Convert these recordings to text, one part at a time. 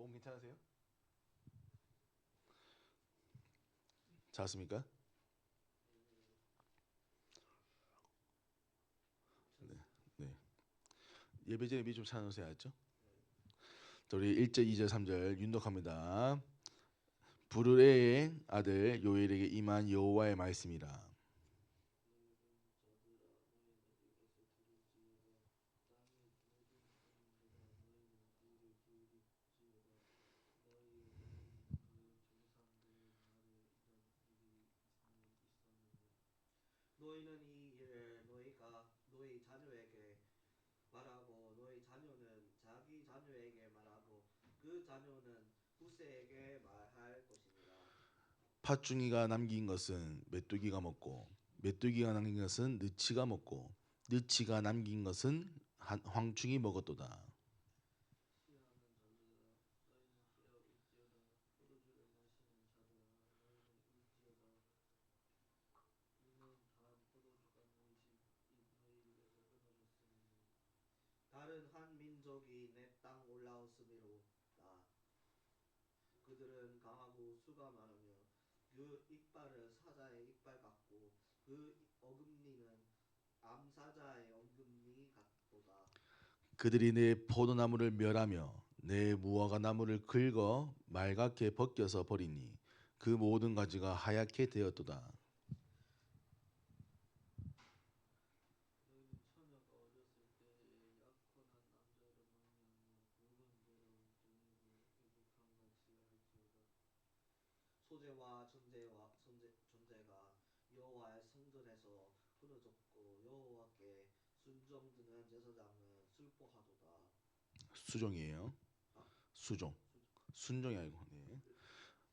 몸 괜찮으세요? 잤습니까? 네. 네. 예배 전에 미리 좀 찾아놓으세요. 알죠? 자, 우리 1절, 2절, 3절 윤독합니다. 부르레의 아들 요엘에게 임한 여호와의 말씀이라. 너희는 이 일을 너희가 너희 자녀에게 말하고 너희 자녀는 자기 자녀에게 말하고 그 자녀는 후세에게 말할 것이니라. 팥중이가 남긴 것은 메뚜기가 먹고 메뚜기가 남긴 것은 느치가 먹고 느치가 남긴 것은 황충이 먹었도다. 시하는 자들아 너희는 깨어 있지어다. 포도주를 마시는 자들아 너희는 울지어다. 이는 단 포도주가 너희 입에서 끊어졌음이니 다른 한 민족이 내 땅 올라왔음이로다. 그들은 강하고 수가 많으며 그 이빨은 사자의 이빨 같고 그 어금니는 암사자의 어금니 같도다. 그들이 내 포도나무를 멸하며 내 무화과 나무를 긁어 말갛게 벗겨서 버리니 그 모든 가지가 하얗게 되었도다. 너희는 처녀가 어렸을 때에 약혼한 남자를 말미암아 굵은 배로 동이고 애국한 같이 할지어다. 소재와 존재가 여호와의 성전에서 끊어졌고 여호와께 순종드는 제사장은 슬퍼하도다. 수종이에요. 아, 수종. 수, 순종이 아니고. 네.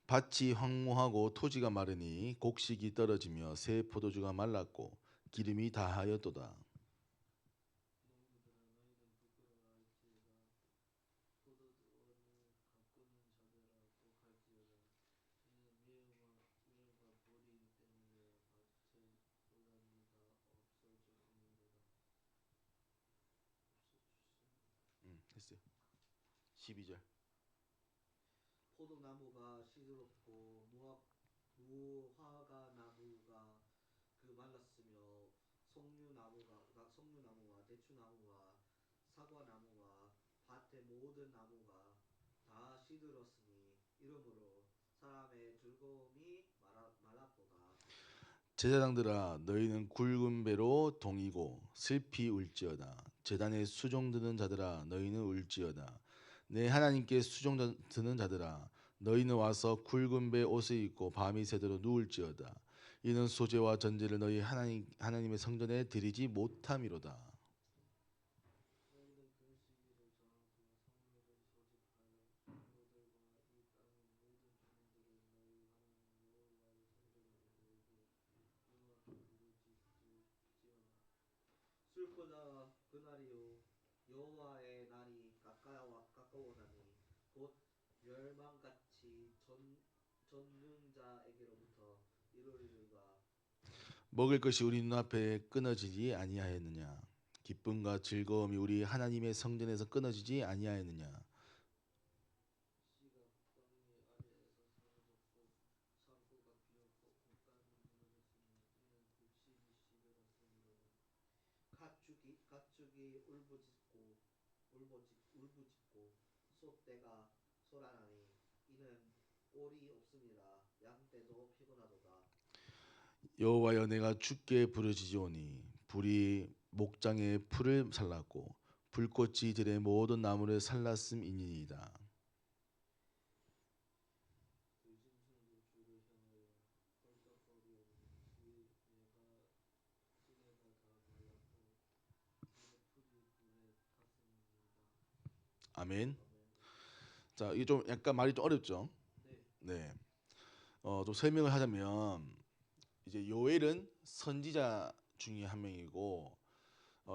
밭이 황무하고 토지가 마르니 곡식이 떨어지며 새 포도주가 말랐고 기름이 다하였도다. 농부들아 너희는 부끄러워할지어다. 포도원을 가꾸는 자들아 곡할지어다. 이는 미움과 보리 때문에 밭의 골라니가 없어졌음이로다. 했어요. 12절. 포도나무가 시들었고 무화과 나무가 그 말랐으며 석류나무와 대추나무와 사과나무와 밭의 모든 나무가 다 시들었으니 이러므로 사람의 즐거움이 말랐도다. 제사장들아 너희는 굵은 배로 동이고 슬피 울지어다. 제단에 수종 드는 자들아 너희는 울지어다. 내 하나님께 수종 드는 자들아 너희는 와서 굵은 배 옷을 입고 밤이 새도록 누울지어다. 이는 소재와 전제를 너희 하나님의 성전에 드리지 못함이로다. 너희는 금식일을 정하고 성물을 소집하여 장로들과 이 땅의 모든 종들을 너희 하나님 여호와의 성전으로 모이고 여호와께 부르짖을지어다. 슬프다 그날이요 여호와의 날이 가까워나니 곧 멸망같이 전능자에게로부터 이르리로다. 먹을 것이 우리 눈앞에 끊어지지 아니하였느냐. 기쁨과 즐거움이 우리 하나님의 성전에서 끊어지지 아니하였느냐. 씨가 땅 아래에서 사라졌고 창고가 비었고 곡간이 무너졌으니 이는 곡식이 시들었음이로다. 가축이 울부짖고 소떼가 소란하니 이는 꼴이 없음이라. 양떼도 피곤하도다. 여호와여 내가 주께 부르짖으오니 불이 목장의 풀을 살랐고 불꽃이 들의 모든 나무를 살랐음이니이다. 들짐승도 주를 향하여 헐떡거리오니 그 지네가 다 말랐고 들의 풀이 불에 탔음이니이다. 아멘. 아멘. 자, 이게 좀 약간 말이 좀 어렵죠? 네. 네. 좀 설명을 하자면 이제 요엘은 선지자 중에 한 명이고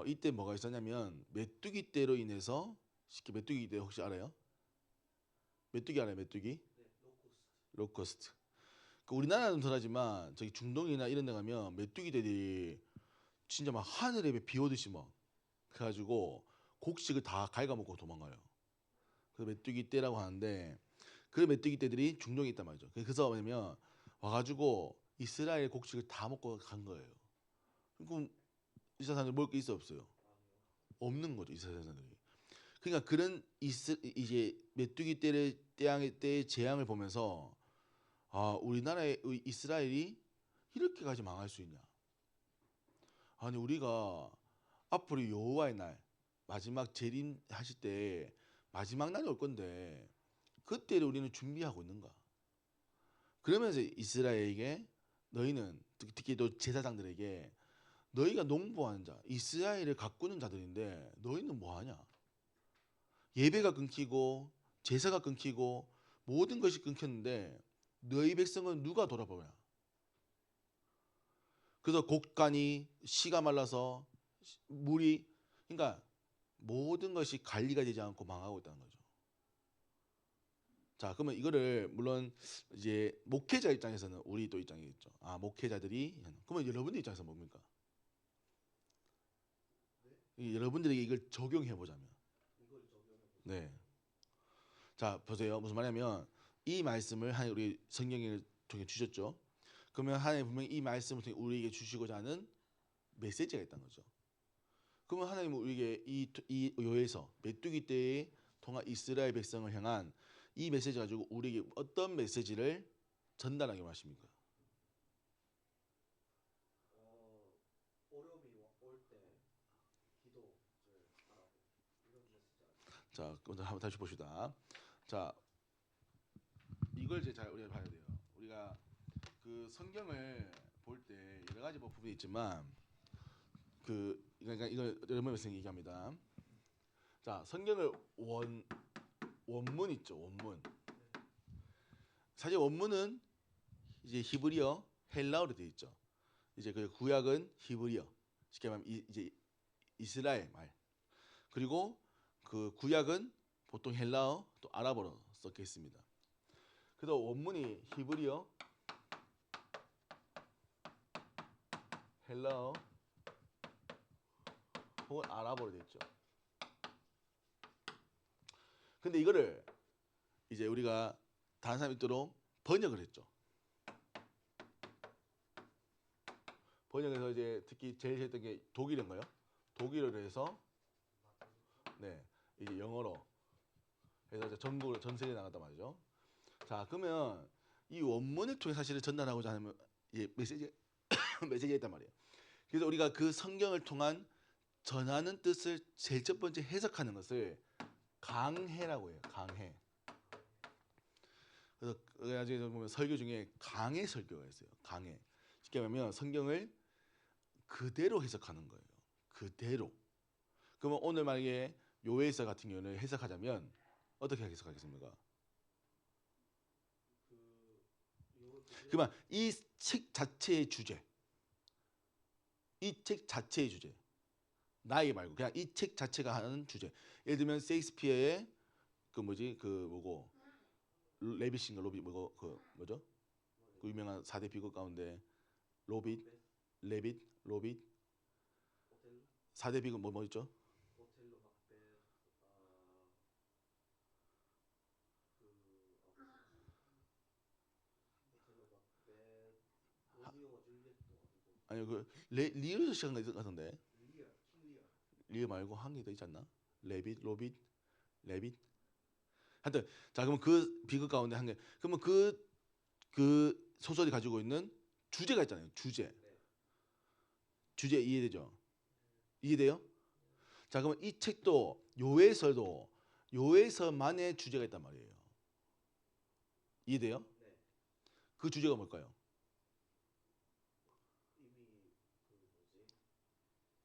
이때 뭐가 있었냐면 메뚜기 떼로 인해서 쉽게 메뚜기 떼 혹시 알아요? 메뚜기 알아요? 메뚜기? 네. 로코스트. 로커스트. 그 우리나라는 덜하지만 저기 중동이나 이런 데 가면 메뚜기들이 진짜 막 하늘에 비 오듯이 막 그래가지고 곡식을 다 갉아먹고 도망가요. 그 메뚜기 떼라고 하는데 그 메뚜기 떼들이 중동에 있단 말이죠. 그래서 뭐냐면 와가지고 이스라엘 곡식을 다 먹고 간 거예요. 그럼 이스라엘 사람들 먹을 게 있어 없어요? 없는 거죠 이스라엘 사람들이. 그러니까 그런 이제 메뚜기 때의 재앙을 보면서 아 우리나라의 이스라엘이 이렇게까지 망할 수 있냐? 아니 우리가 앞으로 여호와의 날 마지막 재림하실 때 마지막 날이 올 건데 그때를 우리는 준비하고 있는가? 그러면서 이스라엘에게 너희는 특히 또 제사장들에게 너희가 농보하는 자 이스라엘을 가꾸는 자들인데 너희는 뭐하냐? 예배가 끊기고 제사가 끊기고 모든 것이 끊겼는데 너희 백성은 누가 돌아보냐? 그래서 곡간이 씨가 말라서 물이 그러니까 모든 것이 관리가 되지 않고 망하고 있다는 거죠. 자, 그러면 이거를 물론 이제 목회자 입장에서는 우리 또 입장이겠죠. 아, 목회자들이 그러면 여러분들 입장에서 뭡니까? 여러분들에게 이걸 적용해 보자면. 네. 자, 보세요. 무슨 말이냐면 이 말씀을 하나님 우리 성경을 통해 주셨죠. 그러면 하나님 분명히 이 말씀을 통해 우리에게 주시고자 하는 메시지가 있다는 거죠. 그러면 하나님은 우리에게 이 요에서 메뚜기 때에 통한 이스라엘 백성을 향한 이 메시지 가지고 우리에게 어떤 메시지를 전달하기 원하십니까? 어려움이 올 때 기도를 하라고 이런 메시지 아니에요? 자, 먼저 한번 다시 봅시다. 자, 이걸 이제 잘 우리가 봐야 돼요. 우리가 그 성경을 볼 때 여러 가지 뭐 부분이 있지만 그러니까 이걸 여러분 말씀 얘기합니다. 자, 성경을 원문 있죠. 원문. 사실 원문은 이제 히브리어, 헬라어로 되어 있죠. 이제 그 구약은 히브리어, 쉽게 말하면 이제 이스라엘 말. 그리고 그 구약은 보통 헬라어 또 아랍어로 섞여 있습니다. 그래서 원문이 히브리어, 헬라어 혹은 아랍어로 되어 있죠. 근데 이거를 이제 우리가 다른 사람이 있도록 번역을 했죠. 번역해서 이제 특히 제일 했던 게 독일어인가요? 독일어로 해서 네 이제 영어로 해서 이제 전국으로 전 세계에 나갔단 말이죠. 자 그러면 이 원문을 통해 사실을 전달하고자 하는 메시지 메시지가 있단 말이에요. 그래서 우리가 그 성경을 통한 전하는 뜻을 제일 첫 번째 해석하는 것을 강해라고 해요. 강해. 그래서 나중에 보면 설교 중에 강해 설교가 있어요. 강해. 쉽게 말하면 성경을 그대로 해석하는 거예요. 그대로. 그러면 오늘 만약에 요에서 같은 경우는 해석하자면 어떻게 해석하겠습니까? 그러면 이 책 자체의 주제, 이 책 자체의 주제, 나에게 말고 그냥 이 책 자체가 하는 주제. 예를 들면 셰익스피어의 그 뭐지 그 뭐고 레빗인가 로빗 뭐고 그 뭐죠? 그 유명한 4대 비극 가운데 로빗, 레빗, 로빗 4대 비극 뭐 있죠? 오텔로 막벳 오텔로 막벳 로미오와 줄리엣도 아니고 아니 그 리얼에서 시작한 거 같은데 리얼 킹리얼 리얼 말고 한 개 더 있지 않나? 레빗, 로빗, 레빗. 하여튼 자 그러면 그 비극 가운데 한 개. 그러면 그 소설이 가지고 있는 주제가 있잖아요. 주제. 주제 이해되죠? 이해돼요? 자 그러면 이 책도 요에서도 요에서만의 주제가 있단 말이에요. 이해돼요? 네. 그 주제가 뭘까요? 이미 그 뭐지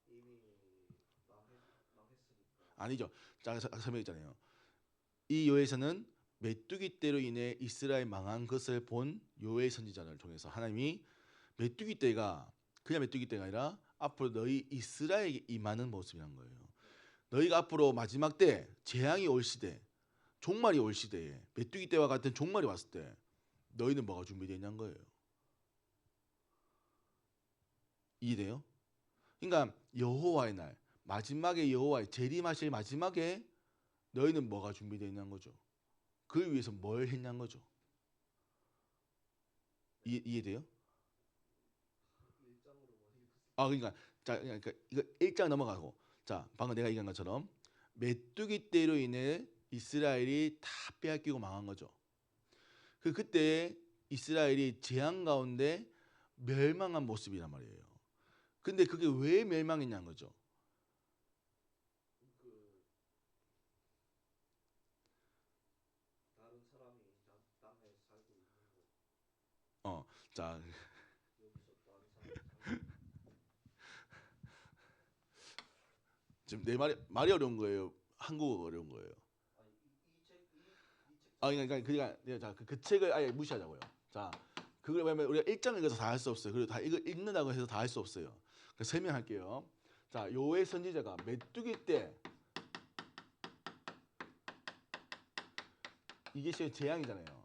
이미 망했으니까 아니죠. 자 설명했잖아요. 이 요에서는 메뚜기 떼로 인해 이스라엘 망한 것을 본 요엘 선지자를 통해서 하나님이 메뚜기 떼가 그냥 메뚜기 떼가 아니라 앞으로 너희 이스라엘에게 임하는 모습이란 거예요. 너희가 앞으로 마지막 때 재앙이 올 시대, 종말이 올 시대에 메뚜기 떼와 같은 종말이 왔을 때 너희는 뭐가 준비되어 있냐는 거예요. 이해돼요? 그러니까 여호와의 날 마지막에 여호와의 재림하실 마지막에 너희는 뭐가 준비되어 있냐는 거죠. 그를 위해서 뭘 했냐는 거죠. 이해돼요? 일장으로 많이 아 그러니까 자 그러니까 이거 1장 넘어가고 자 방금 내가 얘기한 것처럼 메뚜기 떼로 인해 이스라엘이 다 빼앗기고 망한 거죠. 그때 이스라엘이 재앙 가운데 멸망한 모습이란 말이에요. 근데 그게 왜 멸망했냐는 거죠. 그 다른 사람이 땅에 살고 있는 거 자 여기서 다른 사람이 살고 지금 내 말이 어려운 거예요. 한국어가 어려운 거예요. 아니 이책 아 그러니까 자, 그 책을 아예 무시하자고요. 자, 그걸 왜냐면 우리가 1장 읽어서 다 할 수 없어요. 그리고 다 이거 읽는다고 해서 다 할 수 없어요. 그래서 설명할게요. 자, 요의 선지자가 메뚜기 때 이게 지금 재앙이잖아요.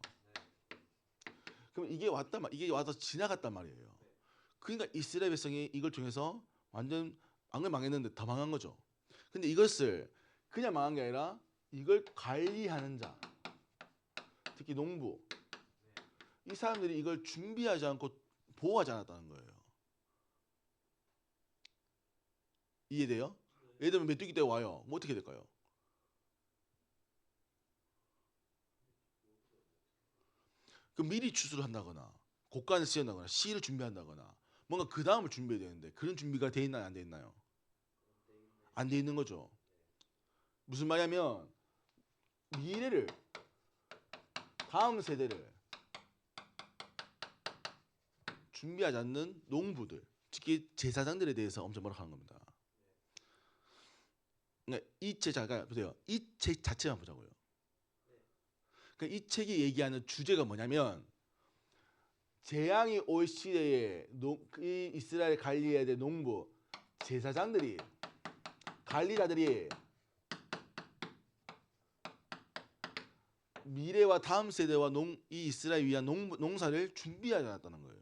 그럼 이게 와서 지나갔단 말이에요. 그러니까 이스라엘 백성이 이걸 통해서 완전 왕을 망했는데 더 망한 거죠. 근데 이것을 그냥 망한 게 아니라 이걸 관리하는 자, 특히 농부, 이 사람들이 이걸 준비하지 않고 보호하지 않았다는 거예요. 이해돼요? 예를 들면 메뚜기 떼 와요. 뭐 어떻게 될까요? 그 미리 추수를 한다거나 곡간을 씌운다거나 씨를 준비한다거나 뭔가 그 다음을 준비해야 되는데 그런 준비가 돼 있나요? 안 돼 있나요? 안 돼 있는 거죠. 무슨 말이냐면 미래를 다음 세대를 준비하지 않는 농부들, 특히 제사장들에 대해서 엄청 뭐라 하는 겁니다. 그러니까 이 책 잠깐 보세요. 이 책 자체만 보자고요. 그러니까 이 책이 얘기하는 주제가 뭐냐면 재앙이 올 시대에 이 이스라엘 관리해야 될 농부, 제사장들이, 관리자들이 미래와 다음 세대와 이 이스라엘 위한 농사를 준비하지 않았다는 거예요.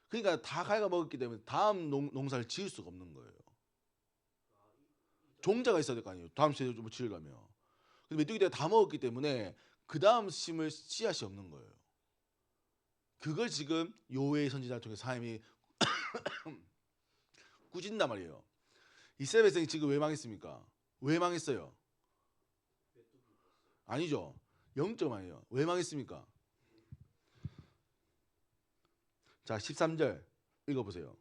그러니까 다 갉아먹었기 때문에 다음 농사를 지을 수가 없는 거예요. 종자가 있어야 될 거 아니에요. 다음 세대를 좀 지으려면. 근데 메뚜기 떼가 다 먹었기 때문에 그 다음 심을 씨앗이 없는 거예요. 그걸 지금 요의 선지자를 통해 하나님이 꾸짖는단 말이에요. 이스라엘 백성이 지금 왜 망했습니까? 왜 망했어요? 아니죠. 0점 아니에요. 왜 망했습니까? 자, 13절 읽어보세요.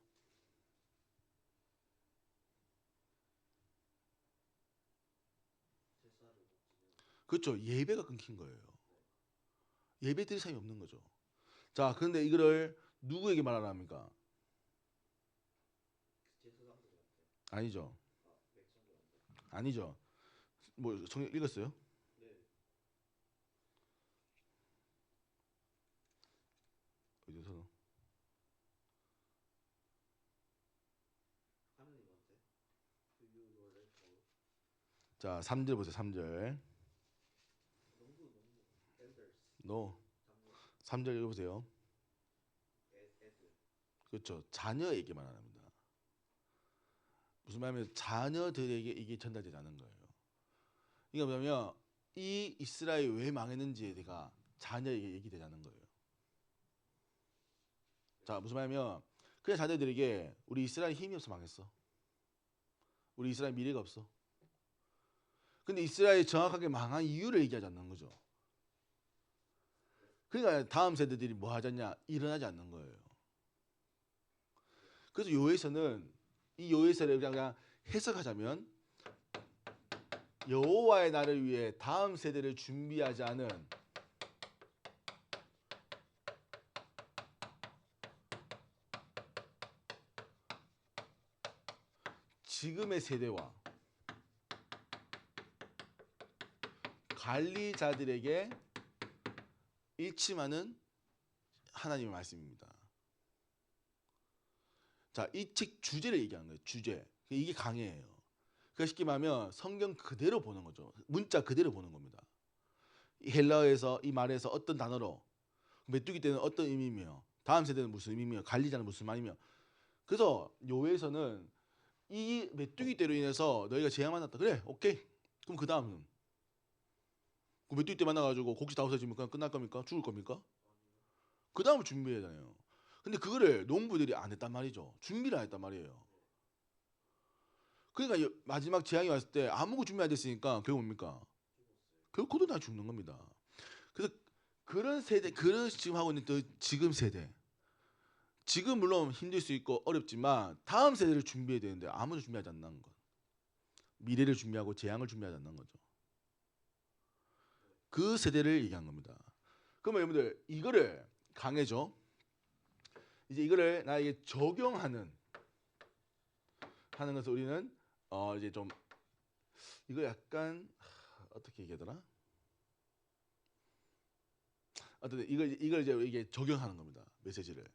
그렇죠. 예배가 끊긴 거예요. 예배 드릴 사람이 없는 거죠. 자, 그런데 이거를 누구에게 말하라 합니까? 아니죠. 아니죠. 뭐 성경 읽었어요? 어디서? 자, 3절 보세요. 3절. No. 3절 읽어보세요. 그렇죠. 자녀에게 말합니다. 무슨 말이냐면 자녀들에게 이게 전달되지 않은 거예요. 이게 뭐냐면 이 이스라엘이 왜 망했는지에 대해서 자녀에게 얘기되지 않는 거예요. 자, 무슨 말이냐면 그냥 자녀들에게 우리 이스라엘 힘이 없어 망했어. 우리 이스라엘 미래가 없어. 근데 이스라엘이 정확하게 망한 이유를 얘기하지 않는 거죠. 그러니까 다음 세대들이 뭐 하잖냐 일어나지 않는 거예요. 그래서 요에서는 이 요에서를 그냥 해석하자면 여호와의 날을 위해 다음 세대를 준비하지 않은 지금의 세대와 관리자들에게 일침하는 하나님의 말씀입니다. 자, 이 책 주제를 얘기하는 거예요. 주제. 이게 강해예요. 그러니까 쉽게 말하면 성경 그대로 보는 거죠. 문자 그대로 보는 겁니다. 이 헬라어에서 이 말에서 어떤 단어로 메뚜기 때는 어떤 의미며 다음 세대는 무슨 의미며 관리자는 무슨 말이며 그래서 요에서는 이 메뚜기 때로 인해서 너희가 재앙 만났다. 그래, 오케이. 그럼 그 다음은 그 메뚜기 때 만나가지고 곡지 다 없어지면 그냥 끝날 겁니까? 죽을 겁니까? 그 다음을 준비해야 되잖아요. 근데 그거를 농부들이 안 했단 말이죠. 준비를 안 했단 말이에요. 그러니까 마지막 재앙이 왔을 때 아무것도 준비 안 됐으니까 결국 뭡니까? 결국 그도 다 죽는 겁니다. 그래서 그런 세대, 그런 지금 하고 있는 지금 세대, 지금 물론 힘들 수 있고 어렵지만 다음 세대를 준비해야 되는데 아무도 준비하지 않는 것. 미래를 준비하고 재앙을 준비하지 않는 거죠. 그 세대를 얘기한 겁니다. 그러면 여러분들 이거를 강해져. 이제 이거를 나에게 적용하는 하는 것을 우리는 이제 좀 이거 약간 어떻게 얘기하더라? 어떤 이걸 이제 이게 적용하는 겁니다. 메시지를.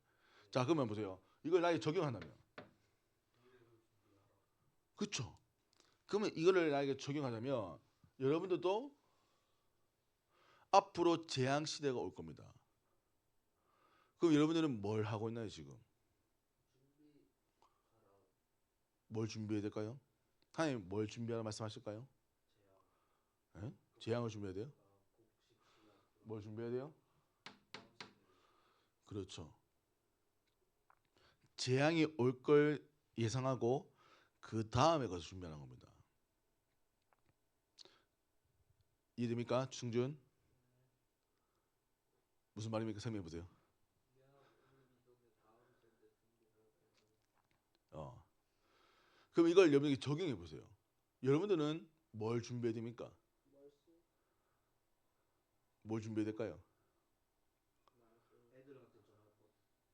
자 그러면 보세요. 이걸 나에게 적용한다면, 그렇죠? 그러면 이거를 나에게 적용하자면 여러분들도 앞으로 재앙 시대가 올 겁니다. 그럼 여러분들은 뭘 하고 있나요 지금? 뭘 준비해야 될까요? 하나님 뭘 준비하라 말씀하실까요? 예? 재앙을 준비해야 돼요? 뭘 준비해야 돼요? 그렇죠. 재앙이 올 걸 예상하고 그 다음에 가서 준비하는 겁니다. 이해됩니까? 충준? 무슨 말입니까? 설명해 보세요. 그럼 이걸 여러분에게 적용해 보세요. 여러분들은 뭘 준비해야 됩니까? 뭘 준비해야 될까요?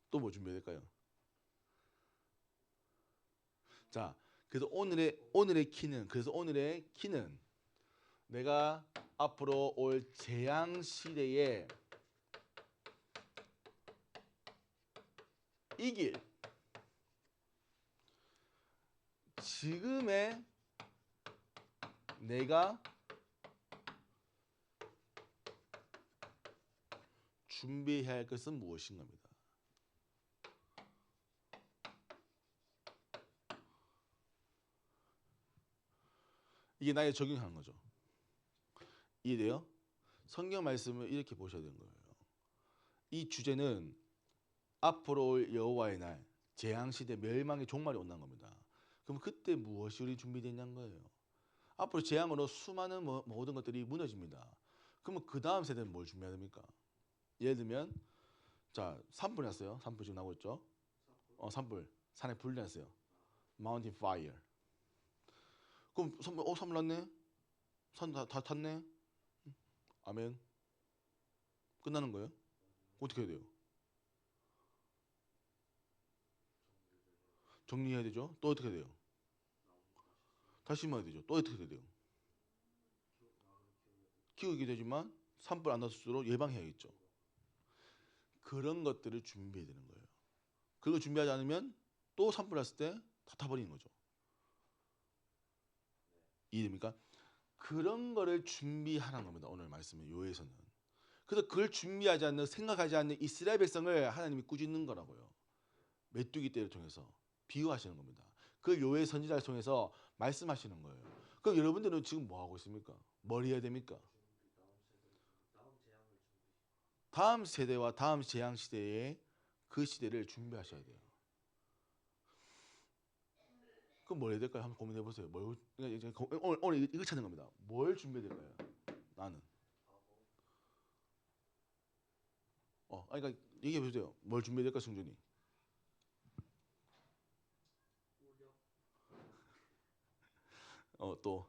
또 뭐 준비해야 될까요? 자, 그래서 오늘의 키는 내가 앞으로 올 재앙 시대에 이길 지금의 내가 준비해야 할 것은 무엇인 겁니다. 이게 나에게 적용하는 거죠. 이해돼요? 성경 말씀을 이렇게 보셔야 되는 거예요. 이 주제는 앞으로 올 여호와의 날, 재앙 시대 멸망의 종말이 온다는 겁니다. 그럼 그때 무엇이 우리 준비되냐는 거예요. 앞으로 재앙으로 수많은 모든 것들이 무너집니다. 그러면 그 다음 세대는 뭘 준비해야 됩니까? 예를 들면 자 산불 났어요. 산불 지금 나고 있죠. 산불 산에 불 났어요. Mountain fire. 그럼 산불 났네. 산 다 탔네. 아멘. 끝나는 거예요? 어떻게 해야 돼요? 정리해야 되죠. 또 어떻게 해야 돼요? 다시 심어야 되죠. 또 어떻게 해야 돼요? 키우게 되지만 산불 안 났을수록 예방해야겠죠. 그런 것들을 준비해야 되는 거예요. 그걸 준비하지 않으면 또 산불 났을 때 다 타버리는 거죠. 이해됩니까? 그런 거를 준비하라는 겁니다. 오늘 말씀의 요에서는. 그래서 그걸 준비하지 않는, 생각하지 않는 이스라엘 백성을 하나님이 꾸짖는 거라고요. 메뚜기 떼를 통해서 비유하시는 겁니다. 그 요의 선지자를 통해서 말씀하시는 거예요. 그럼 여러분들은 지금 뭐 하고 있습니까? 뭘 해야 됩니까? 다음 세대와 다음 재앙 시대에 그 시대를 준비하셔야 돼요. 그럼 뭘 해야 될까요? 한번 고민해 보세요. 오늘 이거 찾는 겁니다. 뭘 준비해야 될까요? 나는. 그러니까 얘기해 보세요. 뭘 준비해야 될까, 승준이? 또.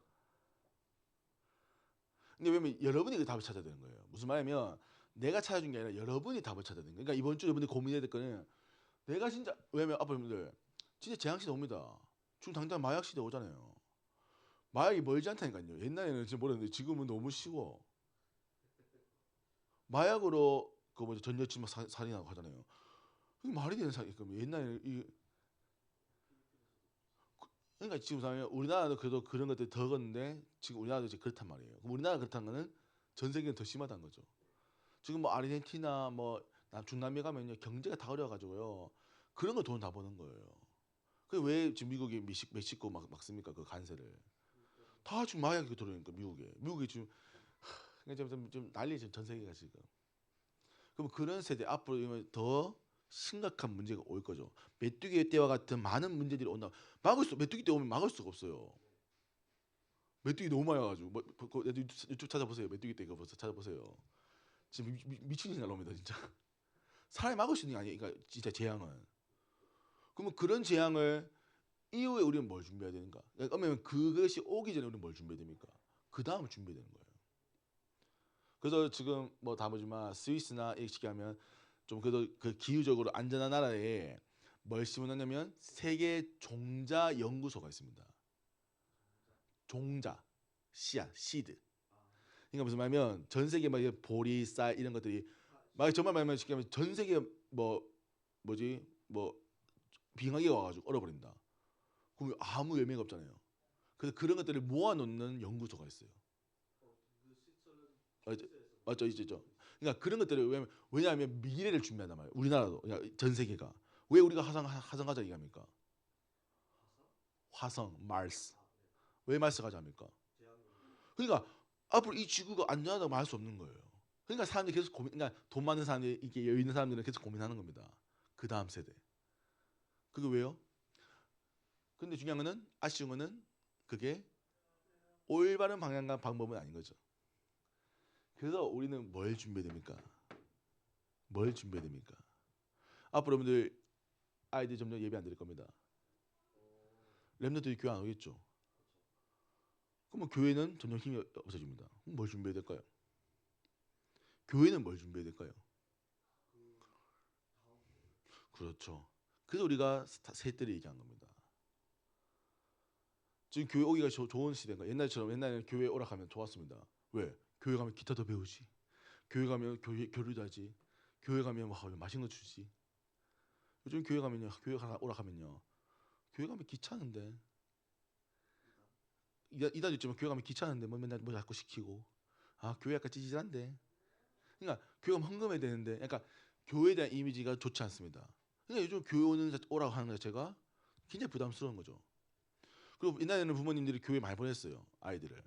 근데 왜냐면 여러분이 그 답을 찾아야 되는 거예요. 무슨 말이냐면 내가 찾아준 게 아니라 여러분이 답을 찾아야 되는 거예요. 그러니까 이번 주 여러분들이 고민해야 될 거는 내가 진짜 왜냐면 아빠 여러분들 진짜 재앙 시대 옵니다. 지금 당장 마약 시대 오잖아요. 마약이 멀지 않다니까요. 옛날에는 진짜 모르는데 지금은 너무 쉬워. 마약으로 그 뭐죠 전 여친 막 살인하고 하잖아요. 그게 말이 되는 사이 그럼 옛날에는 그러니까 지금 상황에 우리나라도 그래도 그런 것들이 더 걷는데 지금 우리나라도 이제 그렇단 말이에요. 그럼 우리나라 그렇다는 거는 전 세계는 더 심하다는 거죠. 지금 뭐 아르헨티나 뭐 중남미 가면요 경제가 다 어려워가지고요 그런 거 돈 다 버는 거예요. 그 왜 지금 미국이 멕시코 막 씁니까 그 관세를 다 지금 마약이 들어오니까 미국에 지금 좀 난리죠 전 세계가 지금. 그럼 그런 세대 앞으로 더 심각한 문제가 올 거죠. 메뚜기 때와 같은 많은 문제들이 온다. 메뚜기 때 오면 막을 수가 없어요. 메뚜기 너무 많이 와가지고 유튜브 찾아보세요. 메뚜기 때 이거 벌써 찾아보세요. 지금 미친 짓이 날옵니다 진짜. 사람이 막을 수 있는 게 아니에요. 그러니까 진짜 재앙은. 그러면 그런 재앙을 이후에 우리는 뭘 준비해야 되는가? 그러면 그것이 오기 전에 우리는 뭘 준비해야 됩니까? 그 다음을 준비해야 되는 거예요. 그래서 지금 뭐 다 보지만 스위스나 이렇게 하면 좀 그래도 그 기후적으로 안전한 나라에 뭘 심어놨냐면 세계 종자 연구소가 있습니다. 종자, 씨앗, 시드. 그러니까 무슨 말이면 전 세계 막 보리, 쌀 이런 것들이 막 정말 말하면 쉽게 하면 전 세계 뭐 빙하기가 와가지고 얼어버린다. 그럼 아무 열매가 없잖아요. 그래서 그런 것들을 모아놓는 연구소가 있어요. 그 스위스는 맞죠, 스위스에서 맞죠, 있죠. 그러니까 그런 것들을 왜냐하면 미래를 준비한단 말이에요. 우리나라도 그러니까 전 세계가 왜 우리가 화성 가자 얘기합니까? 화성, 마스. 왜 마스 가자 합니까? 재앙이 그러니까 앞으로 이 지구가 안전하다고 말할 수 없는 거예요. 그러니까 사람들이 계속 그러니까 돈 많은 사람들이 이게 여유 있는 사람들은 계속 고민하는 겁니다. 그 다음 세대. 그게 왜요? 근데 중요한 거는 아쉬운 거는 그게 올바른 방향과 방법은 아닌 거죠. 그래서 우리는 뭘 준비해야 됩니까? 뭘 준비해야 됩니까? 앞으로 여러분들 아이들 점점 예배 안 드릴 겁니다. 렘넌트들이 교회 안 오겠죠. 그러면 교회는 점점 힘이 없어집니다. 그럼 뭘 준비해야 될까요? 교회는 뭘 준비해야 될까요? 그렇죠. 그래서 우리가 셋들이 얘기한 겁니다. 지금 교회 오기가 좋은 시대인가? 옛날에는 교회 오라 하면 좋았습니다. 왜? 교회 가면 기타도 배우지. 교회 가면 교류도 하지. 교회 가면 맛있는 거 주지. 요즘 교회 가면요. 오라 하면요. 교회 가면 귀찮은데. 이단 있지만 교회 가면 귀찮은데 뭐 맨날 뭐 자꾸 시키고. 아 교회 약간 찌질한데. 그러니까 교회 가면 헌금해야 되는데. 그러니까 교회에 대한 이미지가 좋지 않습니다. 그러니까 요즘 교회 오라고 하는 것 자체가 굉장히 부담스러운 거죠. 그리고 옛날에는 부모님들이 교회 많이 보냈어요. 아이들을.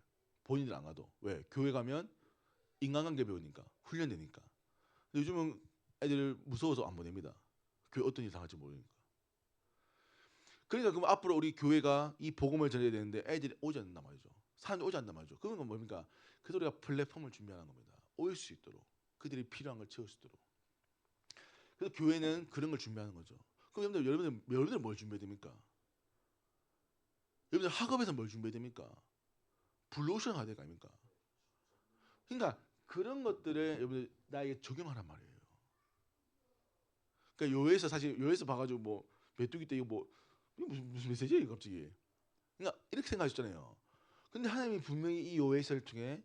본인들 안 가도. 왜? 교회 가면 인간관계 배우니까. 훈련되니까. 근데 요즘은 애들 무서워서 안 보냅니다. 교회 어떤 일 당할지 모르니까. 그러니까 그럼 앞으로 우리 교회가 이 복음을 전해야 되는데 애들이 오지 않는단 말이죠. 사람들이 오지 않는단 말이죠. 그런 건 뭡니까? 그래서 우리가 플랫폼을 준비하는 겁니다. 올 수 있도록. 그들이 필요한 걸 채울 수 있도록. 그래서 교회는 그런 걸 준비하는 거죠. 그럼 여러분들 뭘 준비해야 됩니까? 여러분들 학업에서 뭘 준비해야 됩니까? 블루오션 가야 될 거 아닙니까? 그러니까 그런 것들을 여러분들 나에게 적용하란 말이에요. 그러니까 요에서 봐가지고 뭐 메뚜기 때 이거 무슨 메시지야 이거 갑자기. 그러니까 이렇게 생각하셨잖아요. 근데 하나님이 분명히 이 요에서를 통해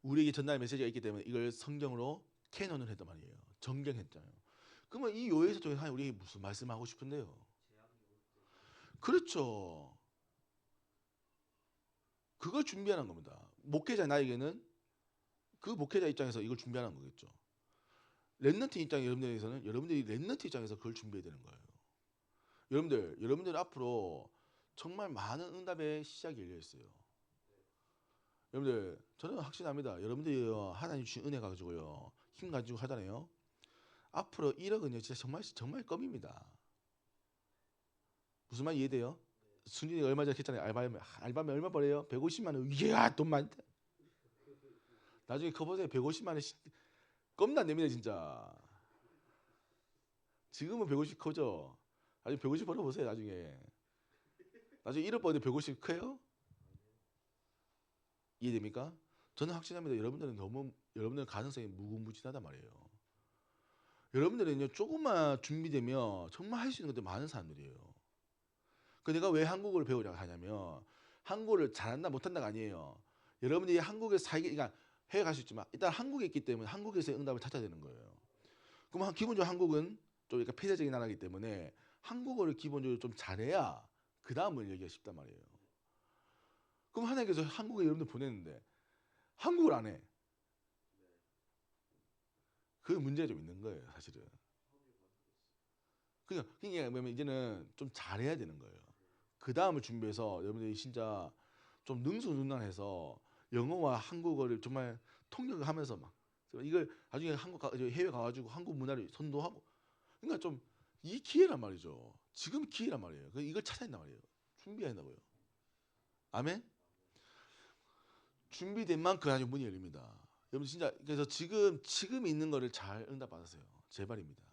우리에게 전달 메시지가 있기 때문에 이걸 성경으로 캐논을 했단 말이에요. 정경했잖아요. 그러면 이 요에서 통해 하나님 우리에게 무슨 말씀하고 싶은데요? 재앙이 올 때. 그렇죠. 그걸 준비하는 겁니다. 목회자 나에게는 그 목회자 입장에서 이걸 준비하는 거겠죠. 렘넌트 입장 여러분들이 렘넌트 입장에서 그걸 준비해야 되는 거예요. 여러분들 앞으로 정말 많은 응답의 시작이 열려 있어요. 여러분들 저는 확신합니다. 여러분들이 하나님 주신 은혜 가지고요 힘 가지고 하잖아요. 앞으로 1억은요 진짜 정말 껌입니다. 무슨 말 이해돼요? 순진이 얼마 전에 했잖아요. 알바면 얼마 벌어요? 150만 원. 이야 돈 많다. 나중에 커버에 150만 원 껌도 안 됩니다 진짜. 지금은 150 커죠. 나중에 150 벌어보세요 나중에 1억 버는데 150 커요? 이해됩니까? 저는 확신합니다. 여러분들은 가능성이 무궁무진하단 말이에요. 여러분들은요 조금만 준비되면 정말 할 수 있는 것들 많은 사람들이에요. 그 내가 왜 한국어를 배우려고 하냐면 한국어를 잘한다 못한다가 아니에요. 여러분들이 한국에서 그러니까 해외 갈 수 있지만 일단 한국에 있기 때문에 한국에서의 응답을 찾아야 되는 거예요. 그럼 기본적으로 한국은 좀 약간 폐쇄적인 나라이기 때문에 한국어를 기본적으로 좀 잘해야 그 다음을 얘기가 쉽단 말이에요. 그럼 하나님께서 한국에 여러분들 보냈는데 한국을 안 해. 그 문제가 좀 있는 거예요, 사실은. 그러니까 뭐냐면 이제는 좀 잘해야 되는 거예요. 그 다음을 준비해서 여러분들이 진짜 좀 능수능란해서 영어와 한국어를 정말 통역하면서 막 이걸 나중에 해외 가가지고 한국 문화를 선도하고 그러니까 좀 이 기회란 말이죠. 지금 기회란 말이에요. 이걸 찾아야 된단 말이에요. 준비해야 된다고요. 아멘. 준비된 만큼 아주 문이 열립니다. 여러분 진짜 그래서 지금 있는 거를 잘 응답받으세요. 제발입니다.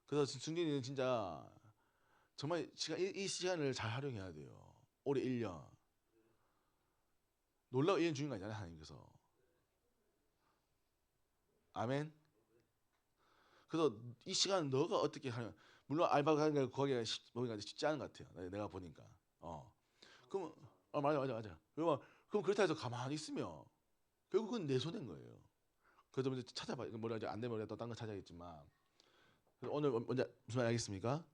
그래서 승진이는 진짜 정말 이 시간을 잘 활용해야 돼요. 올해 1년 놀라운 1년 주인 거 아니잖아요. 하나님께서. 아멘. 그래서 이 시간 너가 어떻게 하냐. 물론 알바 가는 거 거기가 쉽지 않은 것 같아요. 내가 보니까. 그럼 맞아. 그럼 그렇다 해서 가만히 있으면 결국은 내 손인 거예요. 그래서 먼저 찾아봐. 이거 뭐라 하지? 안 되면 또 딴 거 찾아야겠지만. 그래서 오늘 먼저 무슨 말 알겠습니까?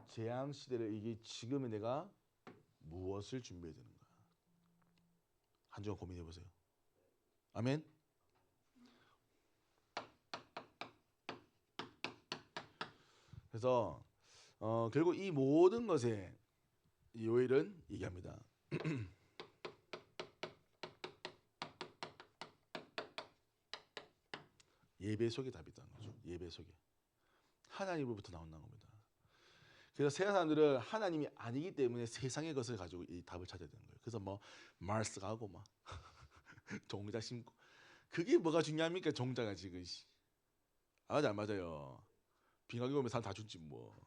재앙 시대를 이게 지금의 내가 무엇을 준비해야 되는가? 한 주간 고민해 보세요. 아멘. 그래서 결국 이 모든 것에 요일은 얘기합니다. 예배 속에 답이 있다는 거죠. 예배 속에 하나님으로부터 나온다는 겁니다. 그래서 세상 사람들은 하나님이 아니기 때문에 세상의 것을 가지고 이 답을 찾아야 되는 거예요. 그래서 뭐 마르스 가고 막 종자 심고 그게 뭐가 중요합니까? 종자가 지금 맞아 안 맞아요. 빙하기 오면 사람 다 죽지 뭐.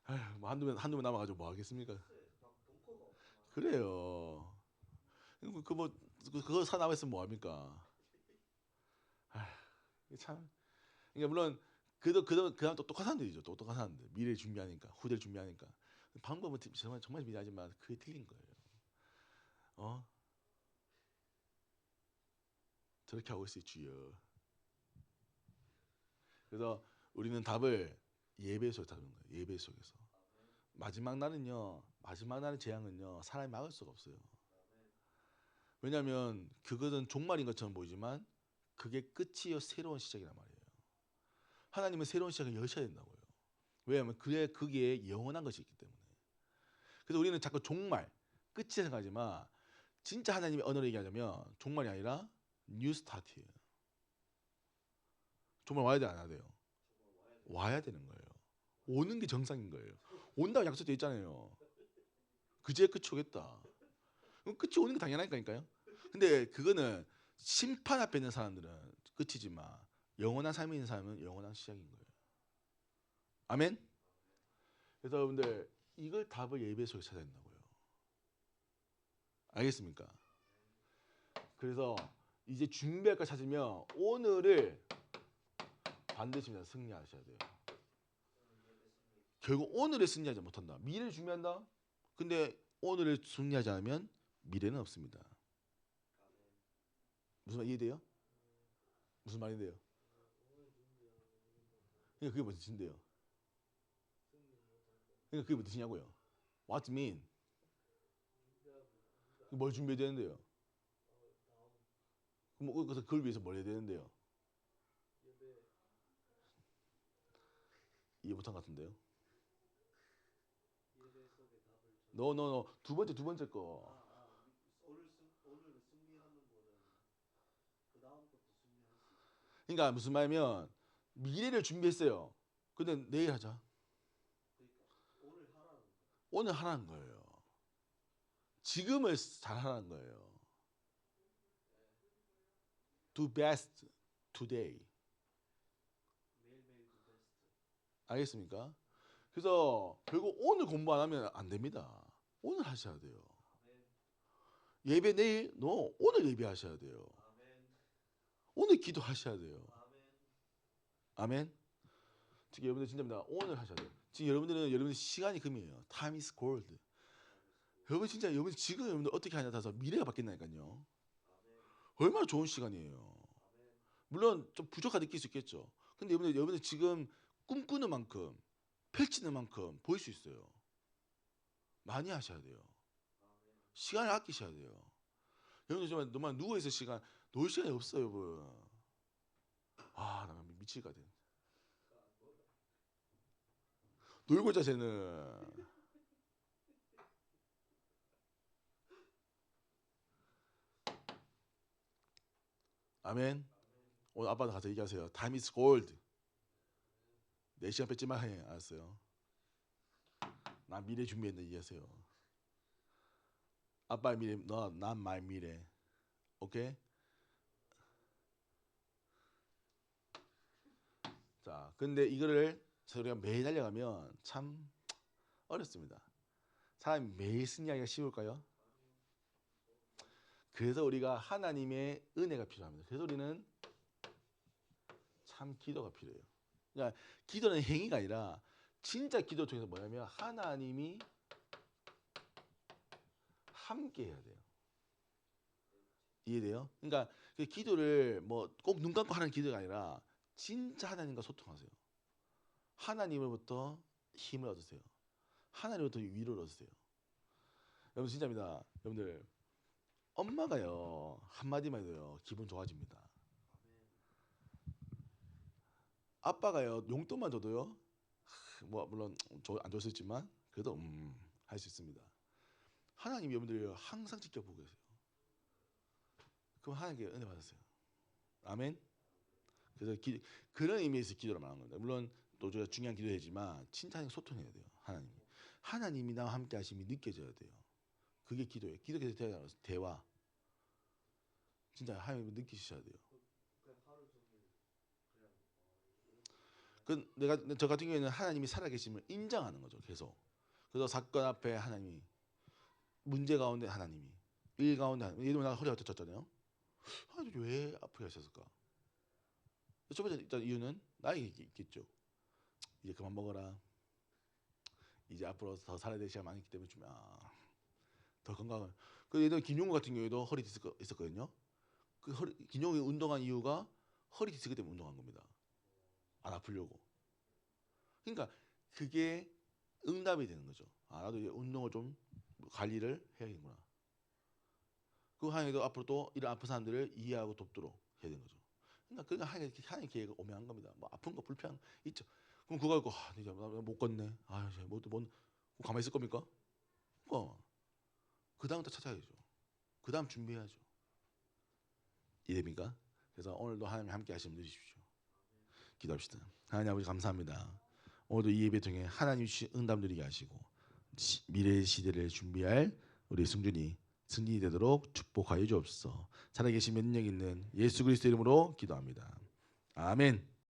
아휴, 뭐 한두 명 남아가지고 뭐 하겠습니까? 그래요. 그거 살아남았으면 뭐 합니까? 참. 그러니까 물론 그다음 똑똑한 사람들이죠. 똑똑한 사람들. 미래를 준비하니까, 후대를 준비하니까. 방법은 정말 미안하지만 그게 틀린 거예요. 저렇게 하고 있어요, 주여. 그래서 우리는 답을 예배 속에서 찾는 거예요. 예배 속에서. 마지막 날은 재앙은요, 사람이 막을 수가 없어요. 왜냐하면 그것은 종말인 것처럼 보이지만 그게 끝이요 새로운 시작이란 말이에요. 하나님은 새로운 시작을 여셔야 된다고요. 왜냐하면 그게 영원한 것이 있기 때문에. 그래서 우리는 자꾸 종말, 끝이 생각하지만 진짜 하나님의 언어로 얘기하자면 종말이 아니라 뉴 스타트예요. 종말 와야 돼 안 와야 돼요? 와야 되는 거예요. 오는 게 정상인 거예요. 온다고 약속돼 있잖아요. 그제 끝이 오겠다. 그럼 끝이 오는 게 당연하니까요. 근데 그거는 심판 앞에 있는 사람들은 끝이지만 영원한 삶이 있는 사람은 영원한 시작인 거예요. 아멘. 그래서 여러분들 이걸 답을 예배 속에 찾아야 된다고요. 알겠습니까? 그래서 이제 준비할 걸 찾으면 오늘을 반드시 승리하셔야 돼요. 결국 오늘을 승리하지 못한다. 미래를 준비한다. 근데 오늘을 승리하지 않으면 미래는 없습니다. 무슨 말 이해돼요? 무슨 말인데요? 그러니까 그게 무슨 뜻인데요? 그러니까 그게 무슨 뜻이냐고요? What mean? 뭘 준비해야 되는데요? 그래서 그걸 위해서 뭘 해야 되는데요? 이해 못한 것 같은데요? No. 두 번째 거. 오늘 승리하는 거는 그 다음 것도 승리할 수 있고. 그러니까 무슨 말이면 미래를 준비했어요. 근데 내일 하자. 그러니까 오늘 하라는 거예요. 지금을 잘 하라는 거예요. Do best today. 매일매일 그 베스트. 알겠습니까? 그래서 결국 오늘 공부 안 하면 안 됩니다. 오늘 하셔야 돼요. 아멘. 예배 내일? 오늘 예배하셔야 돼요. 아멘. 오늘 기도하셔야 돼요. 아멘. 아멘. 특히 여러분들 진짜입니다. 오늘 하셔야 돼요. 지금 여러분들 시간이 금이에요. Time is gold. 여러분 지금 여러분들 어떻게 하냐 따라서 미래가 바뀐다니까요. 얼마나 좋은 시간이에요. 물론 좀 부족하게 느낄 수 있겠죠. 근데 여러분들 지금 꿈꾸는 만큼 펼치는 만큼 보일 수 있어요. 많이 하셔야 돼요. 시간을 아끼셔야 돼요. 여러분들 정말 누워 있을 시간, 놀 시간이 없어요, 여러분. 나 미칠 것 같아. 놀고 자세는 아멘. 오늘 아빠도 가서 얘기하세요. Time is gold. 4시간 뺏지 마 해. 알았어요. 나 미래 준비했는데 얘기하세요. 아빠의 미래, 난 my 미래. 오케이? 자, 근데 이거를 우리가 매일 달려가면 참 어렵습니다. 사람이 매일 승리하기가 쉬울까요? 그래서 우리가 하나님의 은혜가 필요합니다. 그래서 우리는 참 기도가 필요해요. 그러니까 기도는 행위가 아니라 진짜 기도 통해서 뭐냐면 하나님이 함께 해야 돼요. 이해돼요? 그러니까 그 기도를 뭐 꼭 눈 감고 하는 기도가 아니라 진짜 하나님과 소통하세요. 하나님으로부터 힘을 얻으세요. 하나님으로부터 위로를 얻으세요. 여러분 진짜입니다. 여러분들 엄마가요 한마디만 해도요 기분 좋아집니다. 아빠가요 용돈만 줘도요 뭐 물론 안 줄 수 있지만 그래도 할 수 있습니다. 하나님 여러분들이 항상 지켜보고 계세요. 그럼 하나님께 은혜 받으세요. 아멘. 그래서 그런 의미에서 기도를 말하는 겁니다. 물론 또 저희가 중요한 기도이지만 진짜 소통해야 돼요. 하나님이 나와 함께 하심이 느껴져야 돼요. 그게 기도예요. 기도에서 대화. 진짜 하나님을 느끼셔야 돼요. 그냥 하루 종일 그냥 저 같은 경우에는 하나님이 살아계심을 인정하는 거죠. 계속. 그래서 사건 앞에 하나님이, 문제 가운데 하나님이, 일 가운데 하나님이. 예를 들면 내가 허리가 다쳤잖아요. 하나님 왜 아프게 하셨을까? 첫 번째 일단 이유는 나에게 있겠죠. 이제 그만 먹어라. 이제 앞으로 더 살아야 될 시간 많기 때문에 좀 더 건강을. 그 예를 들어 김용우 같은 경우에도 허리 디스크 있었거든요. 김용우가 운동한 이유가 허리 디스크 때문에 운동한 겁니다. 안 아프려고. 그러니까 그게 응답이 되는 거죠. 나도 이제 운동을 좀 관리를 해야겠구나. 그 하나님도 앞으로 또 이런 아픈 사람들을 이해하고 돕도록 해야 되는 거죠. 그러니까 하나님 계획을 오묘한 겁니다. 뭐 아픈 거 불편 있죠. 그럼 그거 갖고 이제 못 걷네. 못 가만히 있을 겁니까? 그 다음 또 찾아야죠. 그 다음 준비해야죠. 이해됩니까? 그래서 오늘도 하나님 함께 하시면 누리십시오. 기도합시다. 하나님 아버지 감사합니다. 오늘도 이 예배 통해 하나님 주신 응답 누리게 하시고 미래의 시대를 준비할 우리 승진이 되도록 축복하여 주옵소서. 살아계신 능력 있는 예수 그리스도 이름으로 기도합니다. 아멘.